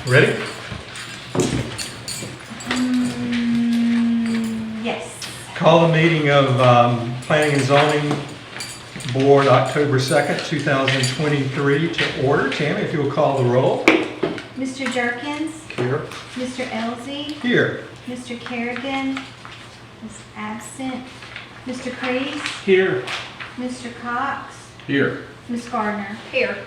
Ready? Yes. Call the meeting of Planning and Zoning Board, October 2nd, 2023 to order. Tammy, if you will call the roll. Mr. Jerkins, Here. Mr. Elzey, Here. Mr. Kerrigan is absent. Mr. Crease, Here. Mr. Cox, Here. Ms. Gardner. Here.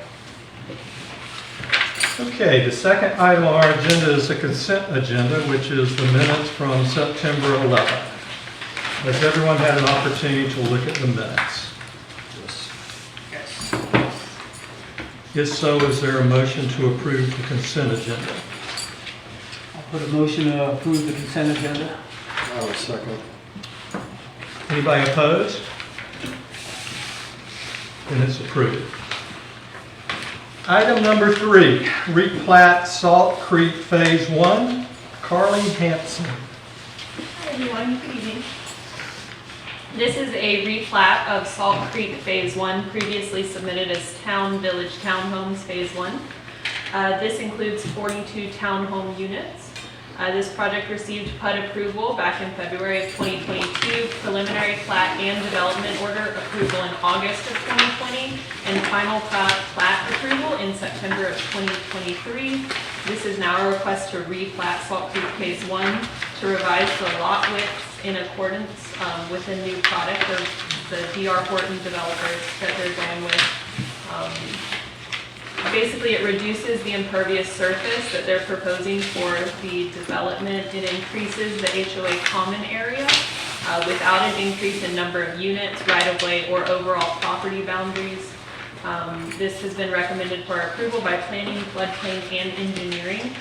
Okay, the second item on our agenda is the consent agenda, which is the minutes from September 11th. Has everyone had an opportunity to look at the minutes? If so, is there a motion to approve the consent agenda? I'll put a motion to approve the consent agenda. I will second. Anybody opposed? Then it's approved. Item number 3, replat Salt Creek Phase 1, Carly Hanson. Hi everyone, good evening. This is a replat of Salt Creek Phase 1, previously submitted as Town Village Townhomes Phase 1. This includes 42 townhome units. This project received PUD approval back in February of 2022, preliminary plat and development order approval in August of 2020, and final plat approval in September of 2023. This is now a request to replat Salt Creek Phase 1 to revise the lot widths in accordance with a new product of the D.R. Horton developers that they're going with. Basically, it reduces the impervious surface that they're proposing for the development. It increases the HOA common area without an increase in number of units, right-of-way, or overall property boundaries. This has been recommended for approval by planning, floodplain, and engineering.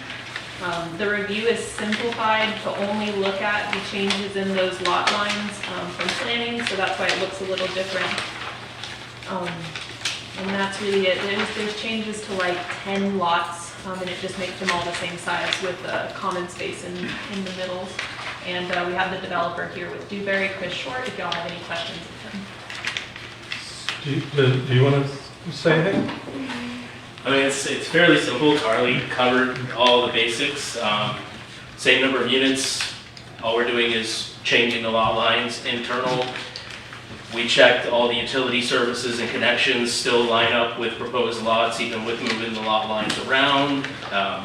The review is simplified to only look at the changes in those lot lines from planning, so that's why it looks a little different. And that's really it. There's changes to like 10 lots, and it just makes them all the same size with the common space in the middles. And we have the developer here with Dewberry, Chris Short, if y'all have any questions of him. Do you want to say anything? I mean, it's fairly simple. Carly covered all the basics. Same number of units. All we're doing is changing the lot lines internal. We checked all the utility services and connections still line up with proposed lots, even with moving the lot lines around.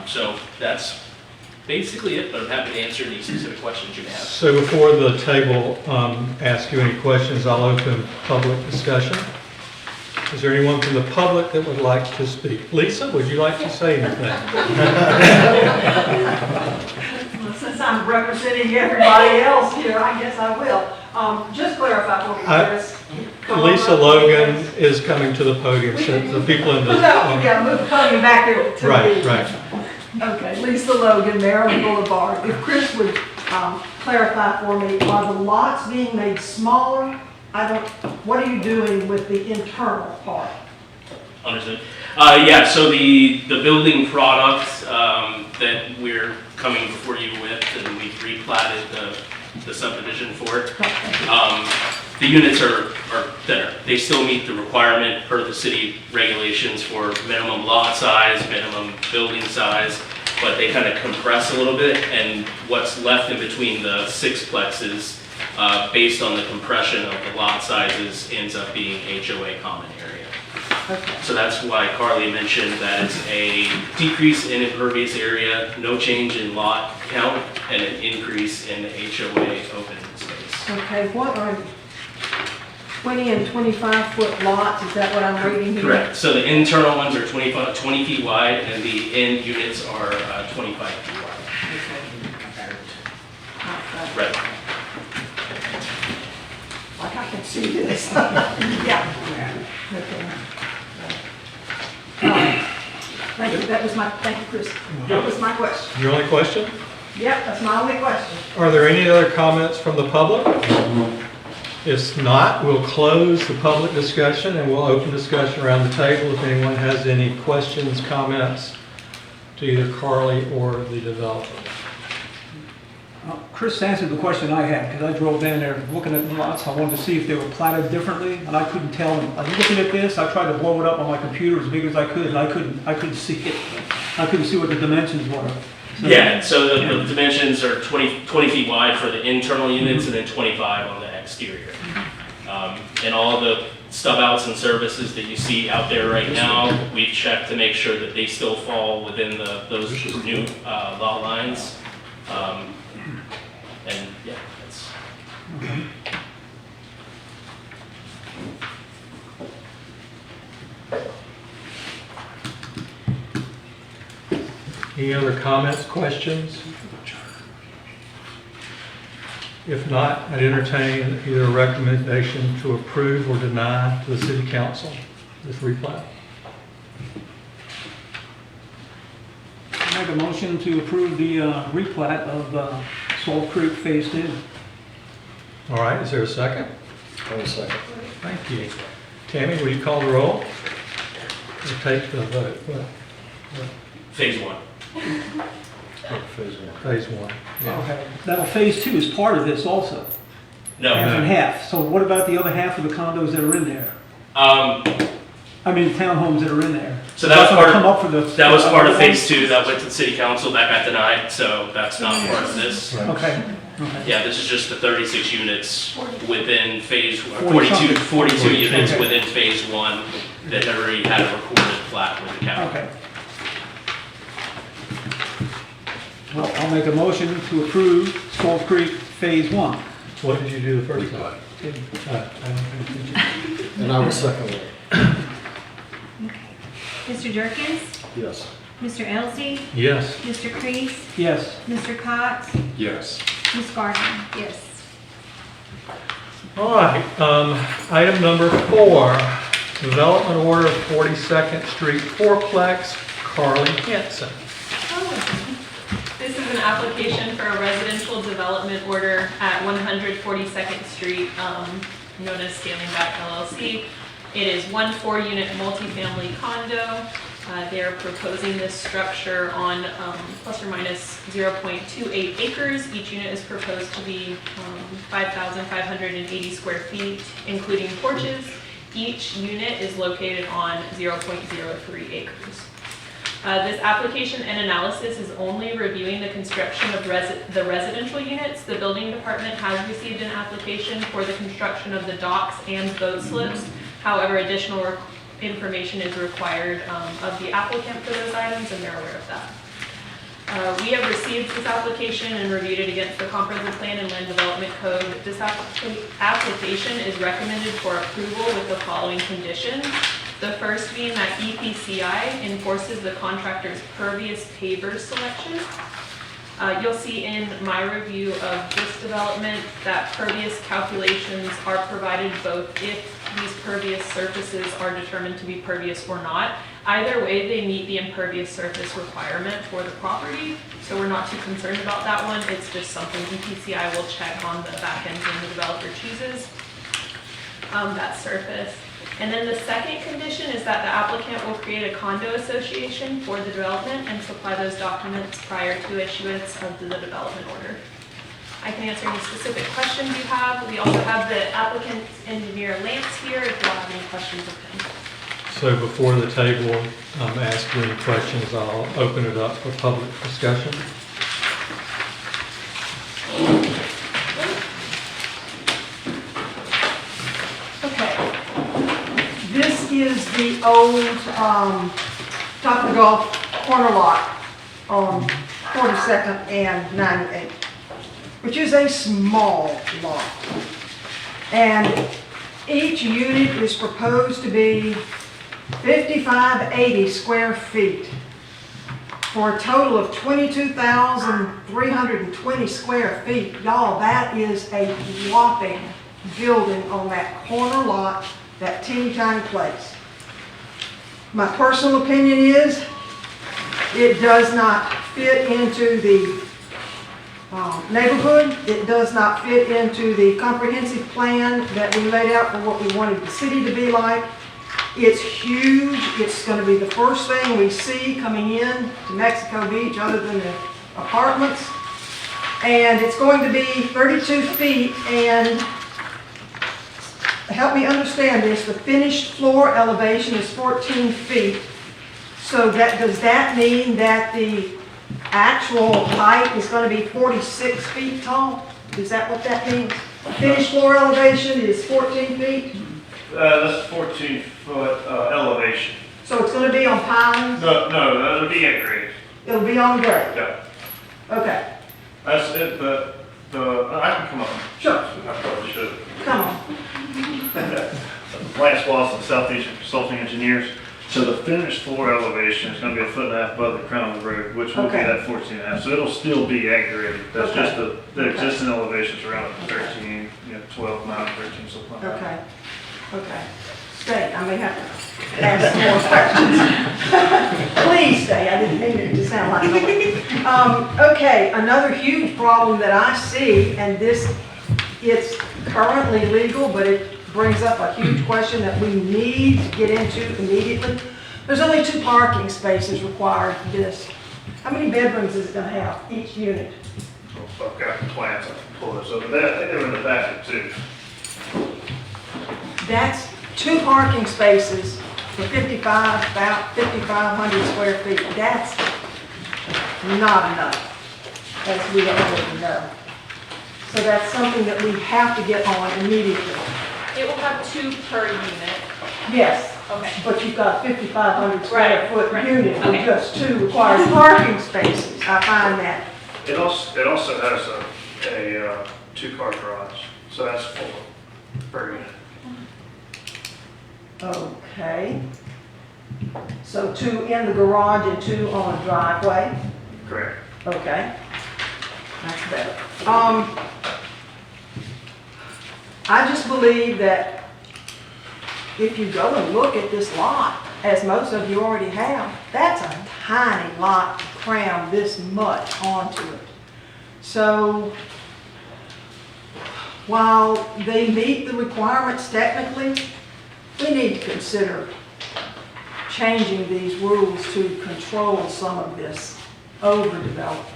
So that's basically it, but I'm happy to answer any specific questions you may have. So before the table asks you any questions, I'll open public discussion. Is there anyone from the public that would like to speak? Lisa, would you like to say anything? Well, since I'm representing everybody else here, I guess I will. Just clarify for me, Chris. Lisa Logan is coming to the podium, so the people in the... Yeah, move the podium back there to Right, me. right. Okay, Lisa Logan, Maryland Boulevard. If Chris would clarify for me, are the lots being made smaller? What are you doing with the internal part? Understood. Yeah, so the building product that we're coming before you with, and we've replatted the subdivision for it. The units are thinner. They still meet the requirement per the city regulations for minimum lot size, minimum building size, but they kind of compress a little bit, and what's left in between the sixplexes, based on the compression of the lot sizes, ends up being HOA common area. Okay. So that's why Carly mentioned that it's a decrease in impervious area, no change in lot count, and an increase in the HOA open space. Okay, what are 20 and 25 foot lots? Is that what I'm reading here? Correct. So the internal ones are 20 feet wide, and the end units are 25 feet wide. Okay. Right. Like I can see this. Yeah. Okay. Thank you, thank you, Chris. That was my question. Your only question? Yep, that's my only question. Are there any other comments from the public? If not, we'll close the public discussion and we'll open discussion around the table if anyone has any questions, comments to either Carly or the developer. Chris answered the question I had, because I drove down there looking at the lots. I wanted to see if they were platted differently, and I couldn't tell them. I was looking at this, I tried to blow it up on my computer as big as I could, and I couldn't see it. I couldn't see what the dimensions were. So- Yeah, so the dimensions are 20 feet wide for the internal units and then 25 on the exterior. And all the stub outs and services that you see out there right now, we've checked to make sure that they still fall within those new lot lines. And yeah, that's. Any other comments, questions? If not, I'd entertain either a recommendation to approve or deny to the city council this replat. Make a motion to approve the replat of Salt Creek Phase 2. All right, is there a second? One second. Thank you. Tammy, will you call the roll? We'll take the vote. Phase 1. Phase one. Phase 1. Yeah. Okay. Now, Phase 2 is part of this also, No. half and half. So what about the other half of the condos that are in there? I mean, townhomes that are in there? So that was That's gonna part come of, up for the. that was part of Phase 2 that went to the city council, that got denied, so that's not part of this. Okay, okay. Yeah, this is just the 36 units within phase, 40 42 units Okay. within phase 1 that already had a recorded plat with the county. Okay. Well, I'll make a motion to approve Salt Creek Phase 1. What did you do the first time? Replat. I don't think And I will second it. Okay. Mr. Durkins? Yes. Mr. Elsie? Yes. Mr. Crease? Yes. Mr. Cox? Yes. Ms. Gardner? Yes. All right, item number 4, development order 42nd Street fourplex, Carly Hanson. This is an application for a residential development order at 142nd Street, known as Scaling Back LLC. It is 1 4-unit multifamily condo. They are proposing this structure on plus or minus 0.28 acres. Each unit is proposed to be 5,580 square feet, including porches. Each unit is located on 0.03 acres. This application and analysis is only reviewing the construction of the residential units. The building department has received an application for the construction of the docks and boat slips. However, additional information is required of the applicant for those items, and they're aware of that. We have received this application and reviewed it against the comprehensive plan and land development code. This application is recommended for approval with the following conditions. The first being that EPCI enforces the contractor's pervious paver selection. You'll see in my review of this development that pervious calculations are provided both if these pervious surfaces are determined to be pervious or not. Either way, they meet the impervious surface requirement for the property, so we're not too concerned about that one. It's just something EPCI will check on the back end when the developer chooses that surface. And then the second condition is that the applicant will create a condo association for the development and supply those documents prior to issuance of the development order. I can answer any specific questions you have. We also have the applicant's engineer Lance here if you have any questions of him. So before the table asks you any questions, I'll open it up for public discussion. Okay. This is the old, Top of the Gulf corner lot on 42nd and 98, which is a small lot. And each unit is proposed to be 5,580 square feet for a total of 22,320 square feet. Y'all, that is a whopping building on that corner lot, that teeny tiny place. My personal opinion is it does not fit into the neighborhood. It does not fit into the comprehensive plan that we laid out for what we wanted the city to be like. It's huge. It's going to be the first thing we see coming in to Mexico Beach other than the apartments. And it's going to be 32 feet, and help me understand this, the finished floor elevation is 14 feet. So does that mean that the actual height is gonna be 46 feet tall? Is that what that means? Finished floor elevation is 14 feet? That's 14-foot elevation. So it's gonna be on pilings? No, that'll be at grade. It'll be on grade? Yeah, Okay, that's it, I can come up. sure, I probably should. come on. Lance Watson, Southeastern Consulting Engineers. So the finished floor elevation is gonna be 1.5 feet above the crown of the road, which will be Okay. that 14.5. So it'll still be at grade. That's Okay. just the existing elevations around 13, 12, 9, 13, something like that. Okay, okay. Stay, I may have to ask some more questions. Please stay, I didn't mean it to sound like noise. Okay, another huge problem that I see, and it's currently legal, but it brings up a huge question that we need to get into immediately. There's only 2 parking spaces required for this. How many bedrooms is it gonna have, each unit? So I've got the plans, I can pull this over. I think they're in the back too. That's 2 parking spaces for about 5,500 square feet. That's not enough, as we already know. So that's something that we have to get on immediately. It will have 2 per unit. Yes, Okay. but you've got 5,500 square Right, foot right. unit with Okay. just 2 required parking spaces. I find that, It also has a 2-car garage, so that's 4 per unit. okay. So 2 in the garage and 2 on a driveway. Correct. Okay, that's better. I just believe that if you go and look at this lot, as most of you already have, that's a tiny lot to cram this much onto it. So while they meet the requirements technically, we need to consider changing these rules to control some of this overdevelopment.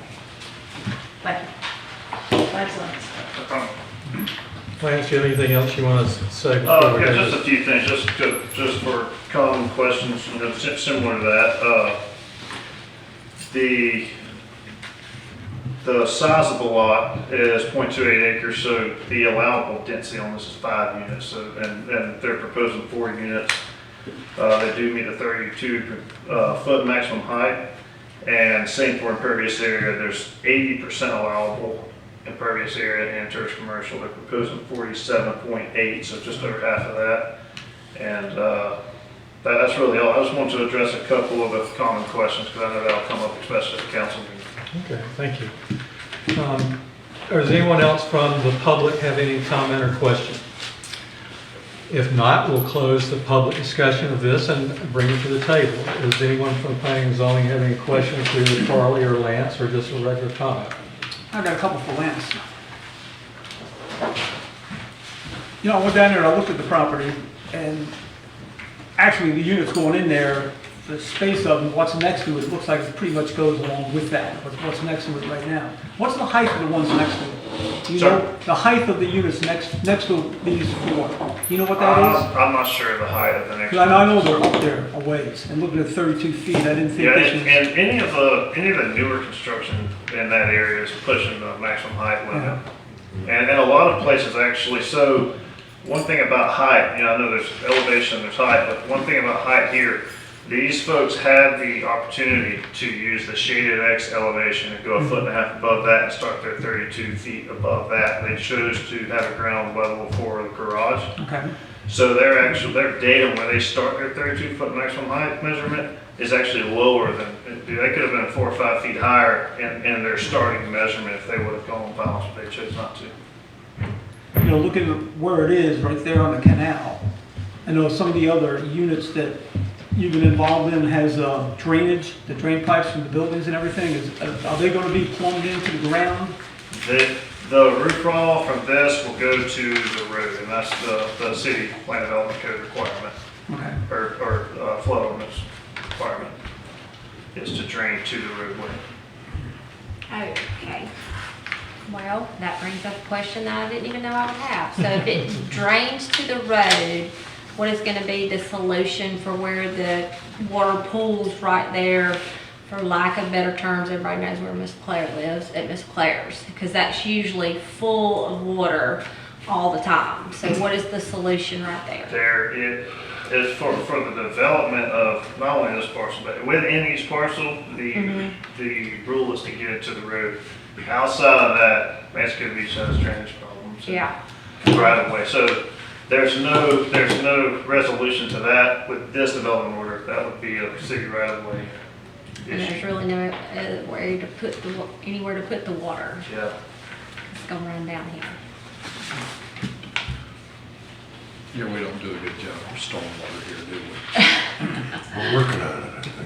Thank you. Thanks, Lance. No problem. Lance, do you have anything else you want to say before we Yeah, go? just a few things, just for common questions, similar to that. The size of the lot is 0.28 acres, so the allowable density on this is 5 units, so, and they're proposing 4 units. They do meet the 32 foot maximum height, and same for impervious area, there's 80% allowable impervious area and church commercial. They're proposing 47.8, so just over half of that. And that's really all. I just wanted to address a couple of the common questions because I know that'll come up, especially at the council meeting. Okay, thank you. Does anyone else from the public have any comment or question? If not, we'll close the public discussion of this and bring it to the table. Does anyone from planning and zoning have any questions for either Carly or Lance, or just a regular comment? I got a couple for Lance. You know, I went down there and I looked at the property, and actually the units going in there, the space of them, what's next to it, looks like it pretty much goes along with that, what's next to it right now. What's the height of the ones next to it? Do you Sorry? know the height of the units next to these 4? Do you know what that is? I'm not sure of the height of the next. Because I know they're up there a ways, and looking at 32 feet, I didn't think Yeah, this was... and any of the newer construction in that area is pushing the maximum height limit. And a lot of places actually, so one thing about height, I know there's elevation, there's height, but one thing about height here, these folks had the opportunity to use the shaded X elevation and go 1.5 feet above that and start their 32 feet above that. They chose to have a ground level for the garage. Okay. So their datum when they start their 32 foot maximum height measurement is actually lower than, they could have been 4 or 5 feet higher in their starting measurement if they would have gone balance, but they chose not to. You know, looking at where it is, right there on the canal, I know some of the other units that you've been involved in has drainage, the drain pipes from the buildings and everything. Are they going to be plumbed into the ground? The roof runoff from this will go to the road, and that's the city plan development code requirement, Okay. or flood ordinance requirement, is to drain to the roadway. Okay. Well, that brings up a question that I didn't even know I would have. So if it drains to the road, what is going to be the solution for where the water pools right there, for lack of better terms, everybody knows where Miss Claire lives, at Miss Claire's, because that's usually full of water all the time. So what is the solution right there? There, it is for the development of not only this parcel, but within each parcel, the rule is to get it to the road. Outside of that, Mexico Beach has drainage problems. Yeah. Right of way, so there's no resolution to that with this development order. That would be a city right of way And there's issue. really no way to put anywhere to put the water. Yeah. It's gonna run down here. Yeah, we don't do a good job of stormwater here, do we? We're working on it, I think.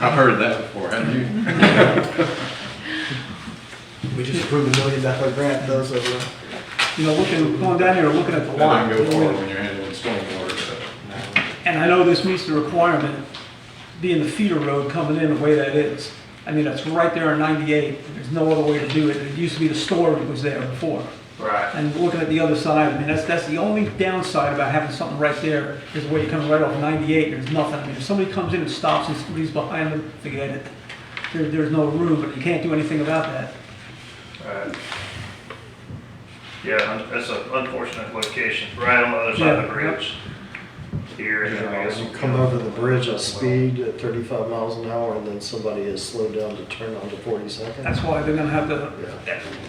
I've heard that before, haven't you? We just approved $1 million grant, though, so going down there, looking at the That lot. doesn't go far when you're handling stormwater, so. And I know this meets the requirement, being the feeder road coming in the way that is. I mean, it's right there on 98, and there's no other way to do it. It used to be the storage was there before. Right. And looking at the other side, I mean, that's the only downside about having something right there, is the way you're coming right off 98, there's nothing. I mean, if somebody comes in and stops and somebody's behind them, forget it. There's no room, but you can't do anything about that. Right. Yeah, it's an unfortunate location, right on the other side of the bridge. Here, and then I guess you come over the bridge at speed at 35 miles an hour, and then somebody has slowed down to turn onto 42nd. That's why they're gonna have to,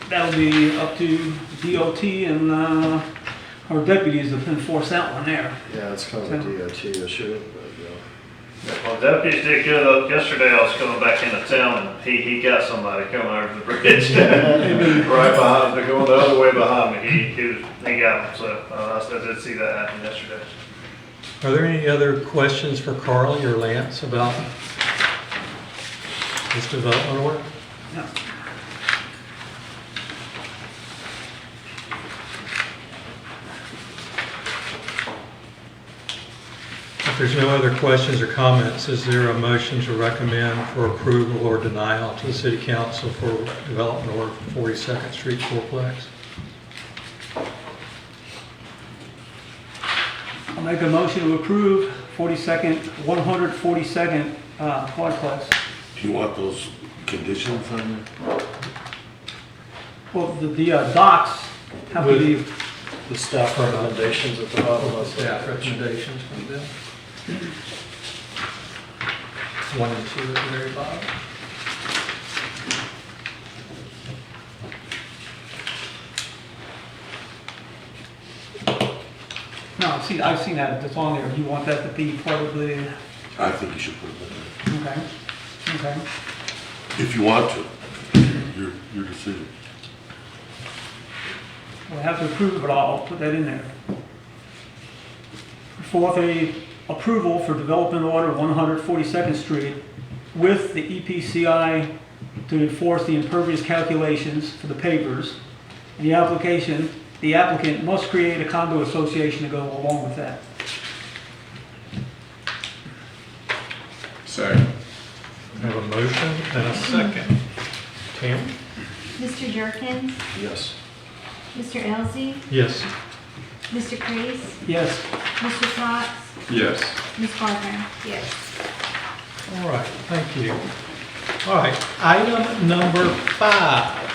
that'll be up to DOT and, our deputies to enforce that one there. Yeah, it's kind of a DOT issue, but, Well, deputies did good. Yesterday I was coming back into town and he got somebody coming over the bridge. Right behind me, going the other way behind me. He got him, so I did see that happen yesterday. Are there any other questions for Carly or Lance about this development order? No. If there's no other questions or comments, is there a motion to recommend for approval or denial to the City Council for development order for 42nd Street fourplex? I'll make a motion to approve 142nd quadplex. Do you want those conditions on there? Well, the docks have to be, the staff recommendations at the bottom of the Staff recommendations from them. 1 and 2 at the very bottom. no, see, I've seen that, it's on there. You want that to be part of the, I think you should put them in there. okay. If you want to, your decision. We'll have to approve it, but I'll put that in there. Fourth, approval for development order 142nd Street with the EPCI to enforce the impervious calculations for the pavers. The applicant must create a condo association to go along with that. Second. I have a motion and a second. Tam? Mr. Jerkins, Yes. Mr. Elsey, Yes. Mr. Kreis, Yes, Mr. Cox, Yes. Ms. Gardner. Yes. All right, thank you. All right, item number 5,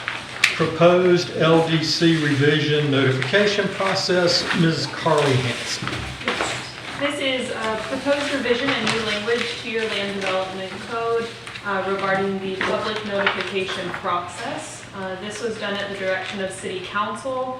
proposed LDC revision notification process. Ms. Carly Hanson. This is a proposed revision and new language to your land development code regarding the public notification process. This was done at the direction of City Council.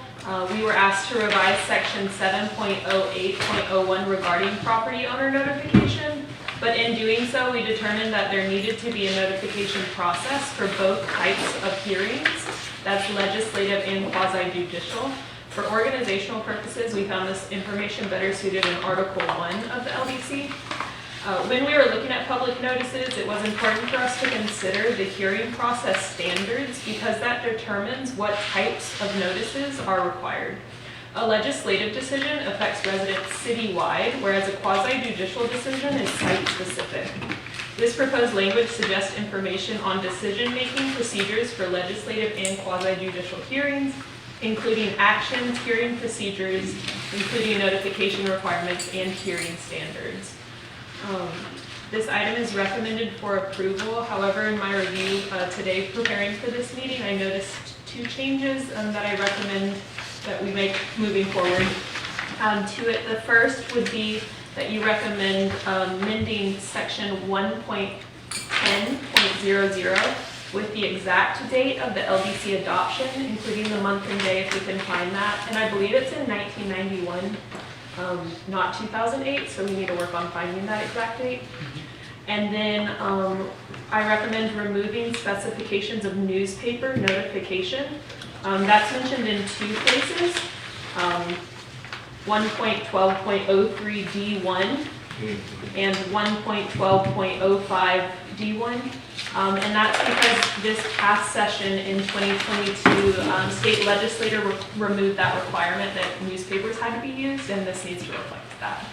We were asked to revise section 7.08.01 regarding property owner notification, but in doing so, we determined that there needed to be a notification process for both types of hearings. That's legislative and quasi-judicial. For organizational purposes, we found this information better suited in Article 1 of the LDC. When we were looking at public notices, it was important for us to consider the hearing process standards because that determines what types of notices are required. A legislative decision affects residents citywide, whereas a quasi-judicial decision is site-specific. This proposed language suggests information on decision-making procedures for legislative and quasi-judicial hearings, including actions, hearing procedures, including notification requirements, and hearing standards. This item is recommended for approval. However, in my review today preparing for this meeting, I noticed 2 changes that I recommend that we make moving forward to it. The first would be that you recommend amending section 1.10.00 with the exact date of the LDC adoption, including the month and day if we can find that. And I believe it's in 1991, not 2008, so we need to work on finding that exact date. And then I recommend removing specifications of newspaper notification. That's mentioned in 2 places. 1.12.03D1 and 1.12.05D1. And that's because this past session in 2022, state legislature removed that requirement that newspapers had to be used, and this needs to reflect that.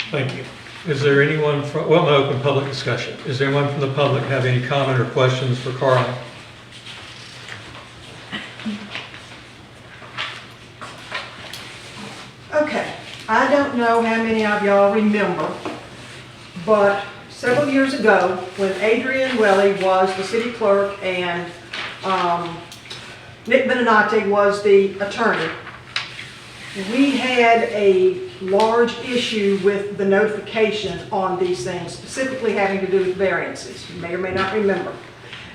Thank you. Is there anyone from, well, I'm going to open public discussion. Is there anyone from the public have any comment or questions for Carla? Okay, I don't know how many of y'all remember, but several years ago, when Adrian Welly was the city clerk and Nick Beninati was the attorney, we had a large issue with the notification on these things, specifically having to do with variances. You may or may not remember.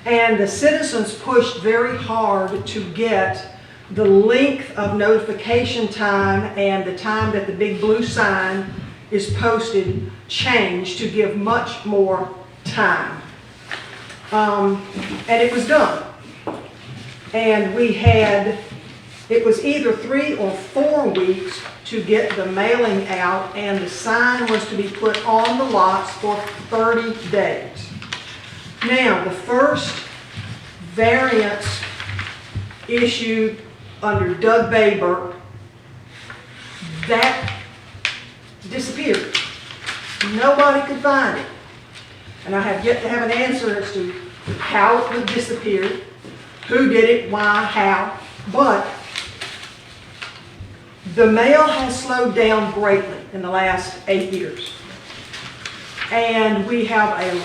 And the citizens pushed very hard to get the length of notification time and the time that the big blue sign is posted changed to give much more time. And it was done. And we had, it was either 3 or 4 weeks to get the mailing out, and the sign was to be put on the lots for 30 days. Now, the first variance issued under Doug Baber, that disappeared. Nobody could find it. And I have yet to have an answer as to how it would disappear, who did it, why, how, but the mail has slowed down greatly in the last 8 years. And we have an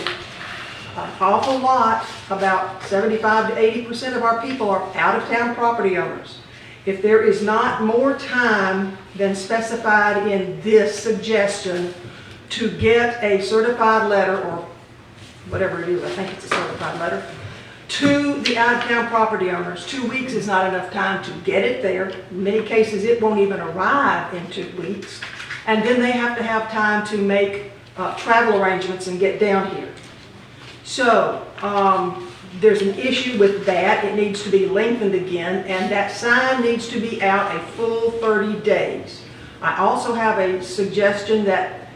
awful lot, about 75 to 80% of our people are out-of-town property owners. If there is not more time than specified in this suggestion to get a certified letter, or whatever it is, I think it's a certified letter, to the out-of-town property owners, 2 weeks is not enough time to get it there. In many cases, it won't even arrive in 2 weeks. And then they have to have time to make travel arrangements and get down here. So, there's an issue with that. It needs to be lengthened again, and that sign needs to be out a full 30 days. I also have a suggestion that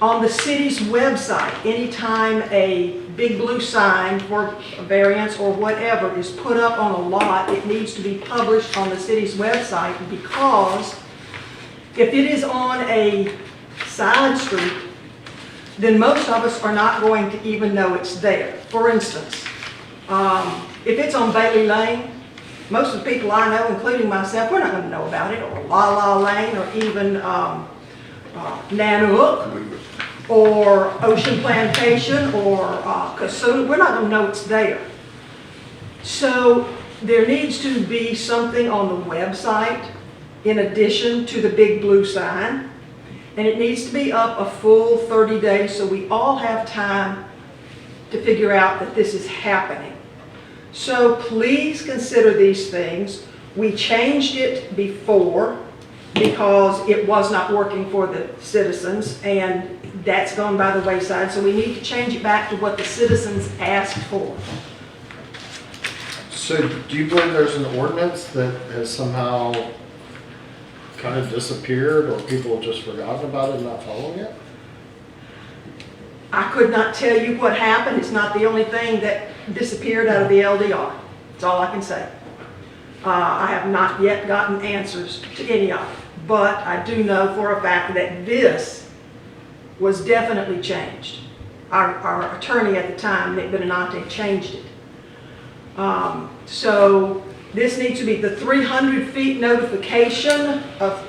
on the city's website, anytime a big blue sign for a variance or whatever is put up on a lot, it needs to be published on the city's website, because if it is on a side street, then most of us are not going to even know it's there. For instance, if it's on Bailey Lane, most of the people I know, including myself, we're not going to know about it, or La La Lane, or even Nanook, or Ocean Plantation, or Cassuth. We're not going to know it's there. So there needs to be something on the website in addition to the big blue sign. And it needs to be up a full 30 days so we all have time to figure out that this is happening. So please consider these things. We changed it before because it was not working for the citizens, and that's gone by the wayside. So we need to change it back to what the citizens asked for. So do you believe there's an ordinance that has somehow kind of disappeared, or people have just forgotten about it and not following it? I could not tell you what happened. It's not the only thing that disappeared out of the LDR. That's all I can say. I have not yet gotten answers to any of it, but I do know for a fact that this was definitely changed. Our attorney at the time, Nick Beninati, changed it. So this needs to be the 300 feet notification of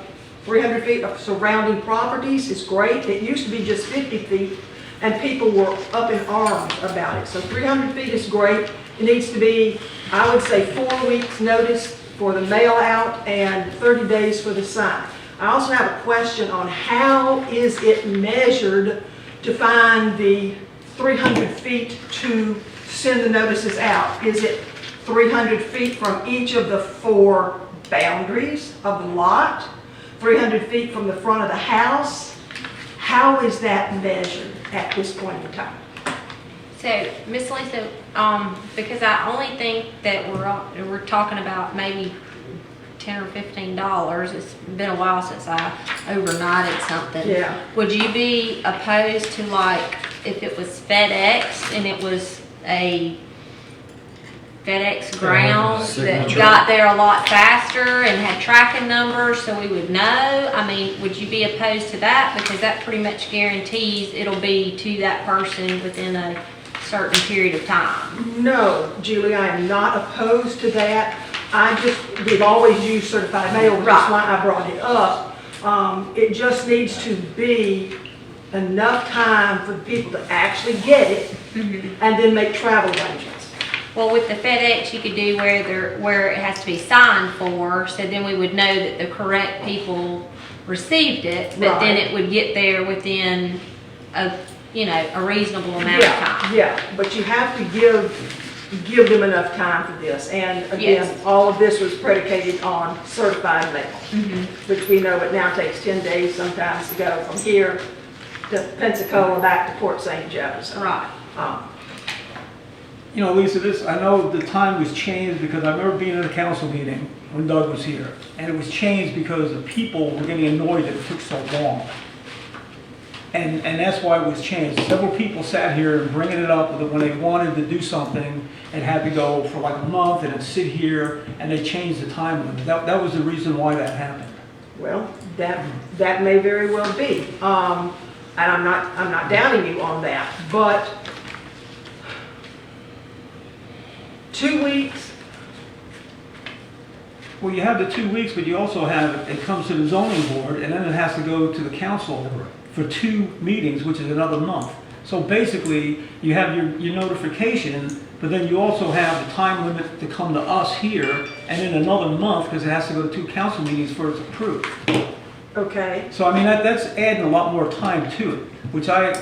300 feet of surrounding properties is great. It used to be just 50 feet, and people were up in arms about it. So 300 feet is great. It needs to be, I would say, 4 weeks notice for the mail out and 30 days for the sign. I also have a question on how is it measured to find the 300 feet to send the notices out? Is it 300 feet from each of the 4 boundaries of the lot? 300 feet from the front of the house? How is that measured at this point in time? So, Miss Lisa, because I only think that we're talking about maybe $10 or $15. It's been a while since I overnighted something. Yeah. Would you be opposed to, like, if it was FedEx and it was a FedEx ground that Signature. got there a lot faster and had tracking numbers so we would know? I mean, would you be opposed to that? Because that pretty much guarantees it'll be to that person within a certain period of time. No, Julie, I am not opposed to that. We've always used certified mail, which is why I brought it up. It just needs to be enough time for people to actually get it and then make travel arrangements. Well, with the FedEx, you could do where it has to be signed for, so then we would know that the correct people received it, but then Right. it would get there within a reasonable amount of time. Yeah, but you have to give them enough time for this. And again, Yes. all of this was predicated on certified mail, which we know it now takes 10 days sometimes to go from here to Pensacola back to Port St. Jefferson. Right. You know, Lisa, I know the time was changed because I remember being at a council meeting when Doug was here, and it was changed because the people were getting annoyed that it took so long. And that's why it was changed. Several people sat here and bringing it up that when they wanted to do something, it had to go for like a month and it'd sit here, and they changed the time limit. That was the reason why that happened. Well, that may very well be. And I'm not doubting you on that, but 2 weeks, Well, you have the 2 weeks, but you also have, it comes to the zoning board, and then it has to go to the council for 2 meetings, which is another month. So basically, you have your notification, but then you also have the time limit to come to us here, and then another month, because it has to go to 2 council meetings for it's approved. okay, So I mean, that's adding a lot more time to it, which I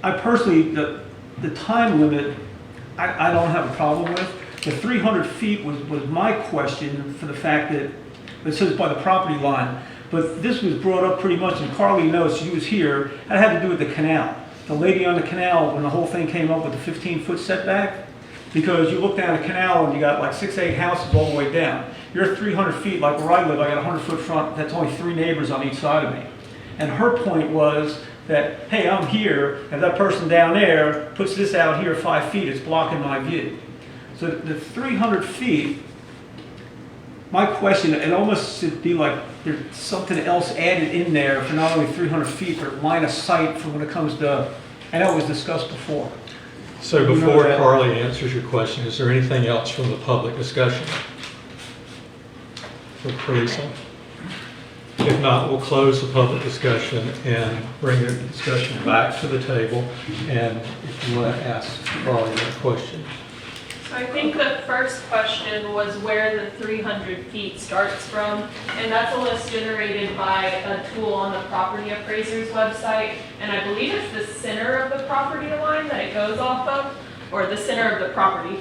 personally, the time limit, I don't have a problem with. The 300 feet was my question for the fact that it says by the property line, but this was brought up pretty much, and Carly knows, she was here, it had to do with the canal. The lady on the canal, when the whole thing came up with the 15-foot setback, because you look down the canal and you got like 6, 8 houses all the way down. You're 300 feet, like where I live, I got a 100-foot front, that's only 3 neighbors on each side of me. And her point was that, hey, I'm here, if that person down there puts this out here 5 feet, it's blocking my view. So the 300 feet, my question, it almost should be like there's something else added in there for not only 300 feet, but line of sight for when it comes to, I know it was discussed before. So before Carly answers your question, is there anything else from the public discussion? For Teresa? If not, we'll close the public discussion and bring the discussion back to the table. And if you want to ask Carly that question. So I think the first question was where the 300 feet starts from, and that's a list generated by a tool on the property appraiser's website, and I believe it's the center of the property line that it goes off of, or the center of the property.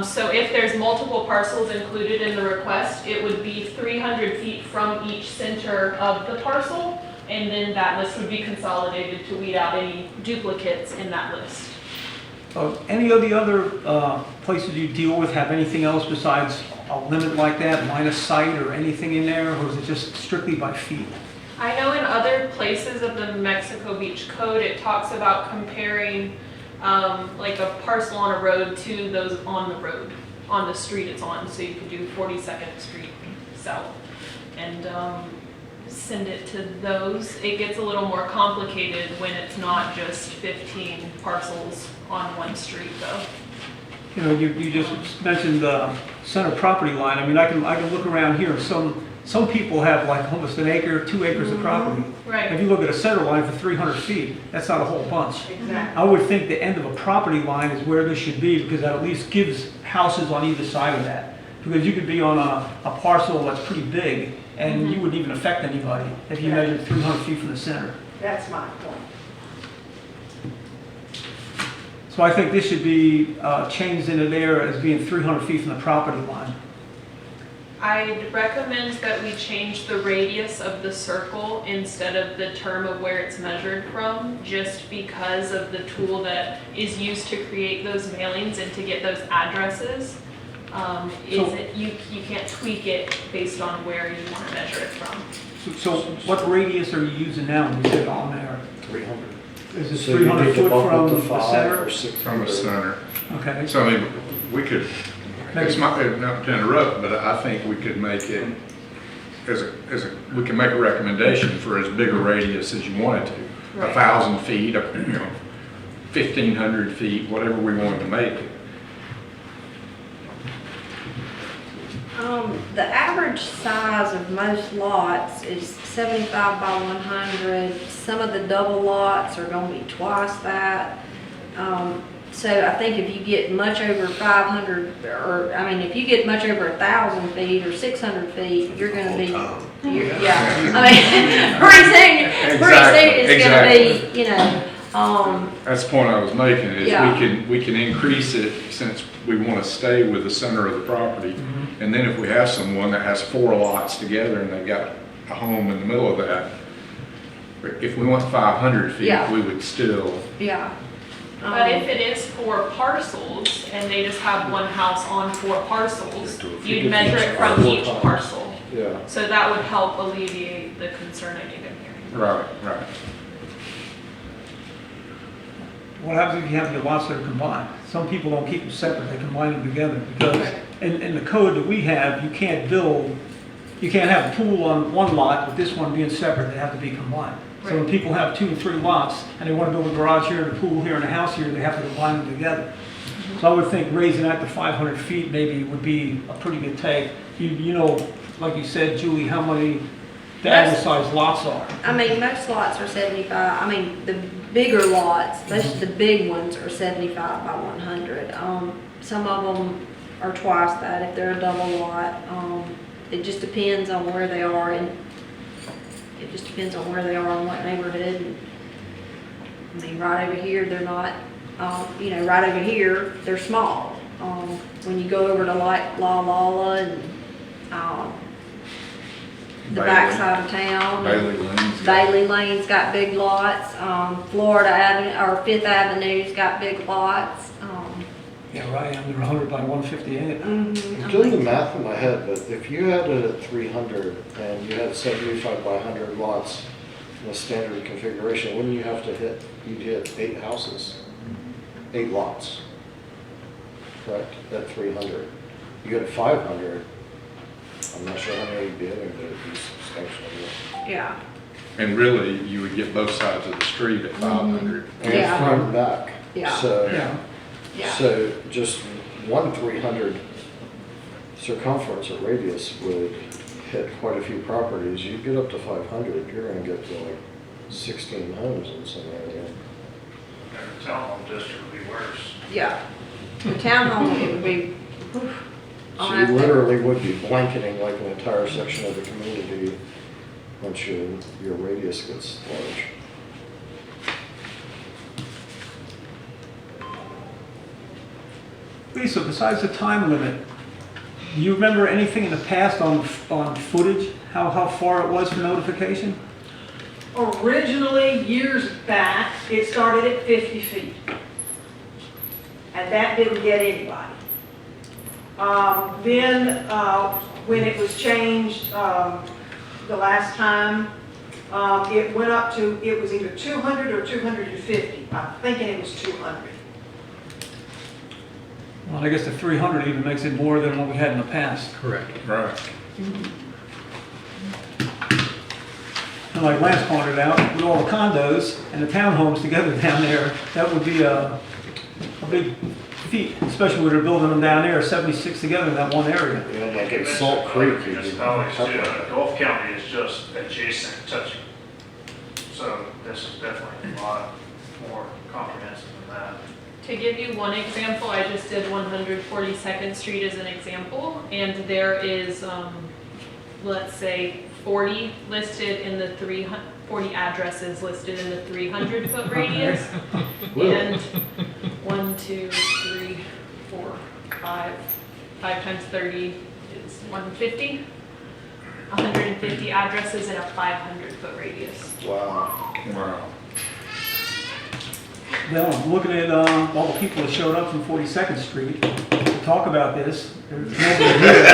So if there's multiple parcels included in the request, it would be 300 feet from each center of the parcel, and then that list would be consolidated to weed out any duplicates in that list. Any of the other places you deal with have anything else besides a limit like that, line of sight or anything in there, or is it just strictly by feet? I know in other places of the Mexico Beach Code, it talks about comparing like a parcel on a road to those on the road, on the street it's on. So you could do 42nd Street South and send it to those. It gets a little more complicated when it's not just 15 parcels on one street though. You know, you just mentioned the center property line. I mean, I can look around here. Some some people have like almost an acre, 2 acres of property. Right. If you look at a center line for 300 feet, that's not a whole bunch. Exactly. I would think the end of a property line is where this should be, because that at least gives houses on either side of that. Because you could be on a parcel that's pretty big, and you wouldn't even affect anybody if you measured 300 feet from the center. That's my point. So I think this should be changed into there as being 300 feet from the property line. I'd recommend that we change the radius of the circle instead of the term of where it's measured from, just because of the tool that is used to create those mailings and to get those addresses. You can't tweak it based on where you want to measure it from. So what radius are you using now? Is it on there? 300. Is it So you 300 need to foot bump it from to the 5 center? or 600. From the center. Okay. So I mean, we could, it's not to interrupt, but I think we could make it we can make a recommendation for as big a radius as you wanted to. Right. 1,000 feet, 1,500 feet, whatever we wanted to make it. The average size of most lots is 75 by 100. Some of the double lots are gonna be twice that. So I think if you get much over 500, or, I mean, if you get much over 1,000 feet or 600 feet, you're gonna be, yeah. I mean, pretty soon it's gonna be, you know, That's the point I was making, is Yeah. we can increase it since we want to stay with the center of the property. And then if we have someone that has 4 lots together and they've got a home in the middle of that, if we want 500 feet, Yeah. we would still, yeah. But if it is 4 parcels and they just have one house on 4 parcels, you'd measure it from each parcel. Yeah. So that would help alleviate the concern I think I'm hearing. right. What happens if you have your lots that are combined? Some people don't keep them separate, they combine them together, because in the code that we have, you can't have a pool on one lot with this one being separate, they have to be combined. So when Right. people have 2 and 3 lots, and they want to build a garage here, and a pool here, and a house here, they have to combine them together. So I would think raising that to 500 feet maybe would be a pretty good take. You know, like you said, Julie, how many the average size lots are? I mean, most lots are 75, I mean, the bigger lots, most of the big ones are 75 by 100. Some of them are twice that if they're a double lot. It just depends on where they are, and it just depends on where they are and what neighborhood. I mean, right over here, they're not, you know, right over here, they're small. When you go over to like La La and, the backside of town. Bailey Lane's got- Bailey Lane's got big lots, Florida Avenue, or Fifth Avenue's got big lots. Yeah, right, I'm 100 by 158. I'm doing the math in my head, but if you had it at 300 and you had 75 by 100 lots in a standard configuration, wouldn't you have to you'd hit 8 houses, 8 lots, correct, at 300? You get 500, I'm not sure how many you'd be hitting, but it'd be substantial. Yeah, And really, you would get both sides of the street at 500. And Yeah. front and back. Yeah. So, Yeah. yeah. so just one 300 circumference or radius would hit quite a few properties. You get up to 500, you're gonna get to like 16 homes in some area. And the townhome district would be worse. Yeah. The townhome, it would be, oof, So I'll you have to- literally would be blanketing like an entire section of the community once your radius gets large. Lisa, besides the time limit, do you remember anything in the past on footage? How far it was for notification? Originally, years back, it started at 50 feet. And that didn't get anybody. Then, when it was changed the last time, it went up to, it was either 200 or 250. I'm thinking it was 200. Well, I guess the 300 even makes it more than what we had in the past. Correct. Right. And like Lance pointed out, with all the condos and the townhomes together down there, that would be a big feet, especially when they're building them down there, 76 together in that one area. You know, like You at mentioned Salt other Creek, you municipalities too. can. Gulf County is just adjacent, touching. So this is definitely a lot more comprehensive than that. To give you one example, I just did 142nd Street as an example, and there is, let's say, 40 listed in the 40 addresses listed in the 300-foot radius. And 1, 2, 3, 4, 5 times 30 is 150. 150 addresses in a 500-foot radius. Wow. Wow. Well, I'm looking at all the people that showed up from 42nd Street to talk about this. There's nobody here.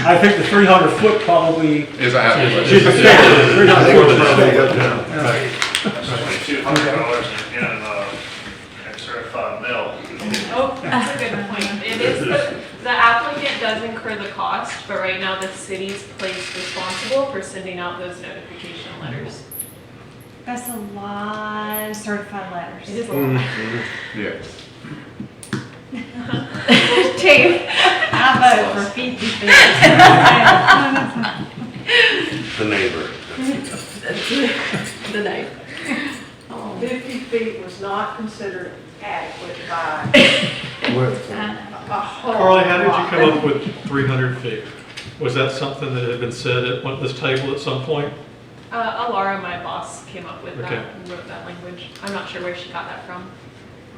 I think the 300-foot probably. Is a hazard. Should be fair. 300 foot. That's $2,200 in certified mail. Oh, that's a good point. It is, the applicant does incur the cost, but right now the city's placed responsible for sending out those notification letters. That's a lot of certified letters. It is a lot. Yes. Two. I vote for 50 The neighbor. The name. 50 feet was not considered adequate by With, a whole Carly, how did you lot. come up with 300 feet? Was that something that had been said at this table at some point? Alara, my boss, came up with Okay. that and wrote that language. I'm not sure where she got that from.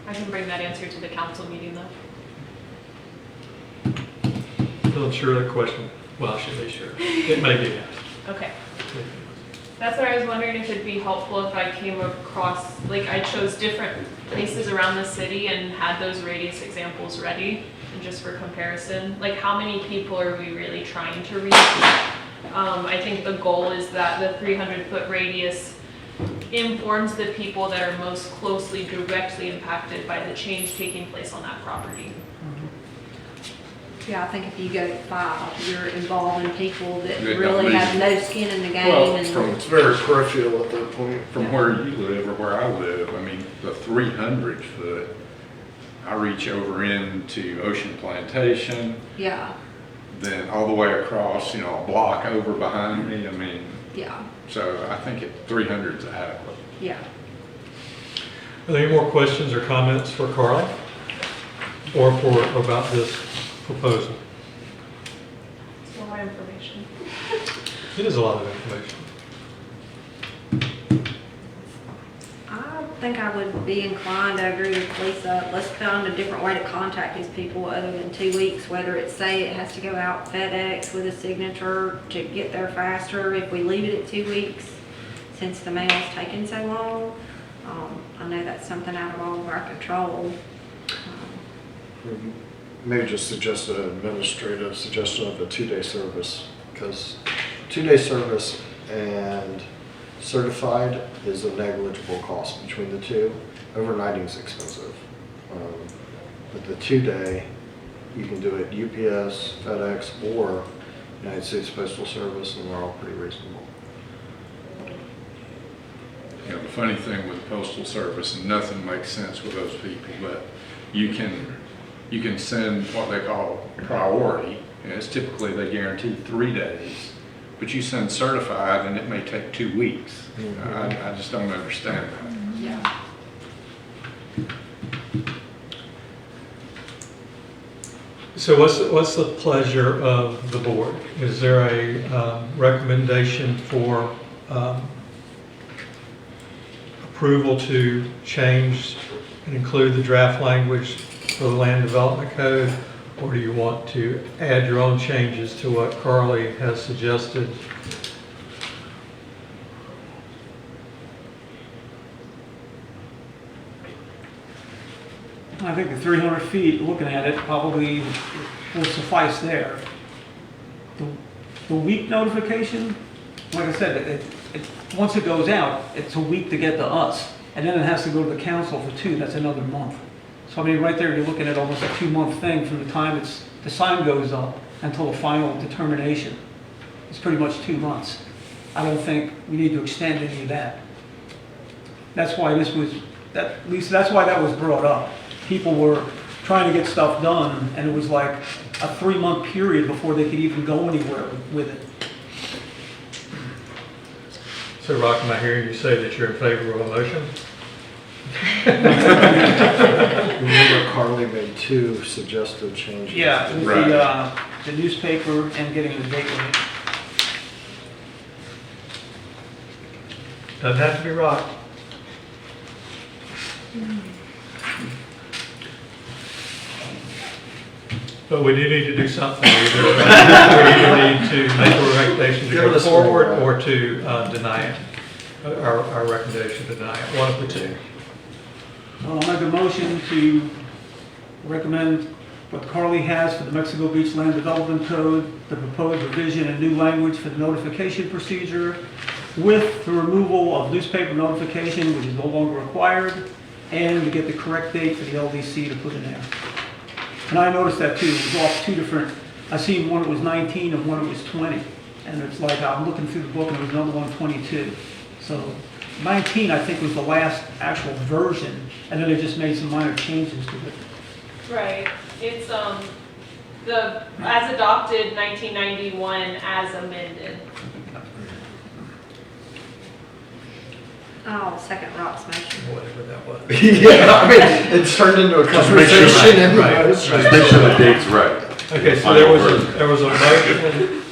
I can bring that answer to the council meeting though. I'm sure the question, well, I should be sure. It may be asked. Okay. That's what I was wondering if it'd be helpful if I came across, like I chose different places around the city and had those radius examples ready, and just for comparison. Like how many people are we really trying to reach? I think the goal is that the 300-foot radius informs the people that are most closely directly impacted by the change taking place on that property. Yeah, I think if you go to 5, you're involving people that That don't really need have it. no skin in the game. Well, And it's very peripheral at that point. From where you live or where I live, I mean, the 300 foot, I reach over into Ocean Plantation, yeah, then all the way across, a block over behind me. I mean, yeah, so I think 300 is adequate. yeah. Are there any more questions or comments for Carly? Or about this proposal? It's a lot of information. It is a lot of information. I think I would be inclined to agree with Lisa. Let's find a different way to contact these people other than 2 weeks, whether it's say it has to go out FedEx with a signature to get there faster. If we leave it at 2 weeks, since the mail's taken so long, I know that's something out of all of our control. Maybe just suggest an administrative suggestion of a 2-day service, because 2-day service and certified is a negligible cost between the two. Overnighting is expensive. But the 2-day, you can do it UPS, FedEx, or United States Postal Service, and they're all pretty reasonable. The funny thing with the Postal Service, nothing makes sense with those people, but you can send what they call priority, and it's typically they guarantee 3 days, but you send certified and it may take 2 weeks. I just don't understand that. Yeah. So what's the pleasure of the board? Is there a recommendation for approval to change and include the draft language for the land development code? Or do you want to add your own changes to what Carly has suggested? I think the 300 feet, looking at it, probably will suffice there. The week notification, like I said, once it goes out, it's a week to get to us, and then it has to go to the council for 2, that's another month. So I mean, right there, you're looking at almost a 2-month thing from the time the sign goes up until the final determination. It's pretty much 2 months. I don't think we need to extend any of that. That's why Lisa, that's why that was brought up. People were trying to get stuff done, and it was like a 3-month period before they could even go anywhere with it. So Rock, am I hearing you say that you're in favor of a motion? Remember Carly made 2 suggested changes. Yeah, it was Right. the newspaper and getting the date right. Doesn't have to be Rock. But we do need to do something. We either need to make a recommendation to Give go us forward more. or to deny it. Our recommendation to deny it, one of the two. Well, I'll make a motion to recommend what Carly has for the Mexico Beach Land Development Code, the proposed revision and new language for the notification procedure, with the removal of newspaper notification, which is no longer required, and to get the correct date for the LDC to put in there. And I noticed that too, it was off 2 different, I seen one that was 19 and one that was 20. And it's like, I'm looking through the book and there was another one 22. So 19, I think, was the last actual version, and then they just made some minor changes to it. Right, it's, the, as adopted 1991 as amended. Oh, second Rock's motion. Whatever that was. Yeah, I mean, it's turned into a Just make sure conversation that- anyways. Just make sure the date's right. Okay, so there was a motion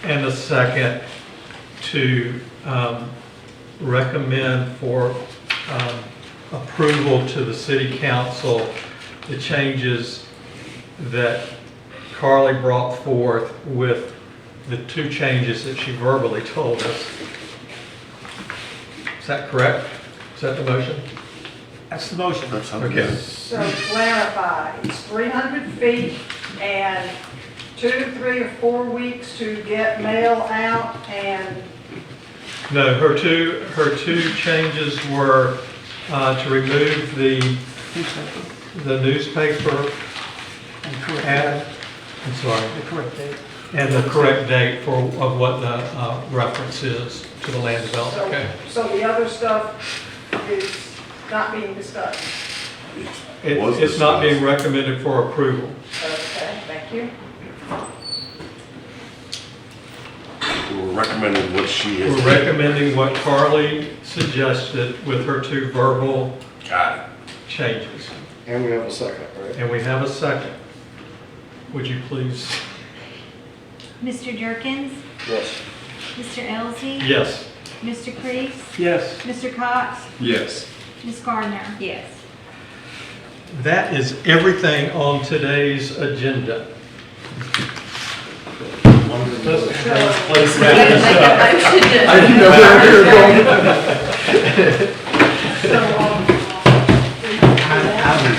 and a second to recommend for approval to the city council the changes that Carly brought forth with the 2 changes that she verbally told us. Is that correct? Is that the motion? That's the motion. That's how Okay. So clarify, it's 300 feet and 2, 3, or 4 weeks to get mail out, and No, her two changes were to remove the newspaper And correct ad, date. I'm sorry, The correct date. and the correct date of what the reference is to the land development code. so the other stuff is not being discussed. It's not being recommended for approval. Okay, thank you. We're recommending what she has. We're recommending what Carly suggested with her 2 verbal Got it. changes. And we have a second, right? And we have a second. Would you please? Mr. Jerkins, Yes. Mr. Elsey, Yes. Mr. Crease, Yes. Mr. Cox, Yes. Ms. Gardner. Yes. That is everything on today's agenda. Let's wrap this up. I didn't know where we were going. So, I would